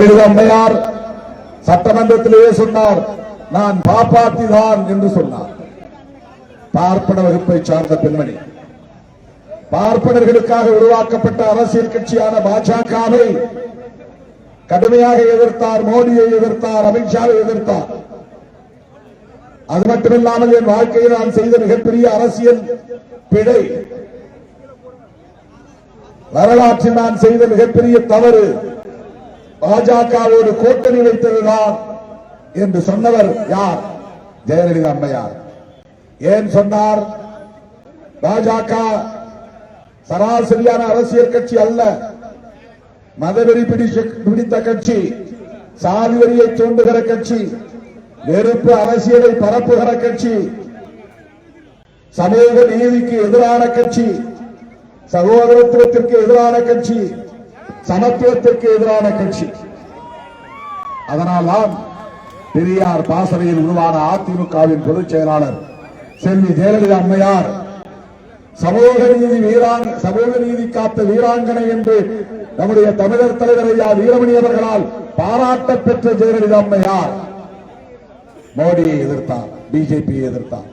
ஜெயலலிதா அம்மையார் சட்டமன்றத்திலேயே சொன்னார், நான் பாப்பாத்திதான் என்று சொன்னார். பார்ப்பன வகுப்பை சார்ந்த பெண்மணி, பார்ப்பனர்களுக்காக உருவாக்கப்பட்ட அரசியல் கட்சியான பாஜகவை கடுமையாக எதிர்த்தார். மோடியை எதிர்த்தார், அமித்ஷாவை எதிர்த்தார். அது மட்டுமில்லாமல் என் வாழ்க்கையில் நான் செய்த மிகப்பெரிய அரசியல் பிழை, வரலாற்றில் நான் செய்த மிகப்பெரிய தவறு பாஜகவோடு கூட்டணி வைத்ததுதான் என்று சொன்னவர் யார்? ஜெயலலிதா அம்மையார். ஏன் சொன்னார்? பாஜக சராசரியான அரசியல் கட்சி அல்ல, மதவெறி பிடித்த கட்சி, சாதி வெறியை தூண்டுகிற கட்சி, வெறுப்பு அரசியலை பரப்புகிற கட்சி, சமூக நீதிக்கு எதிரான கட்சி, சகோதரத்துவத்திற்கு எதிரான கட்சி, சமத்துவத்திற்கு எதிரான கட்சி. அதனால்தான் பெரியார் பாசறையில் உருவான அதிமுகவின் பொதுச் செயலாளர் செல்வி ஜெயலலிதா அம்மையார் சமூக நீதி காத்த வீராங்கனை என்று நம்முடைய தமிழர் தலைவர் ஐயா வீரமணி அவர்களால் பாராட்ட பெற்ற ஜெயலலிதா அம்மையார் மோடியை எதிர்த்தார், பிஜேபியை எதிர்த்தார்.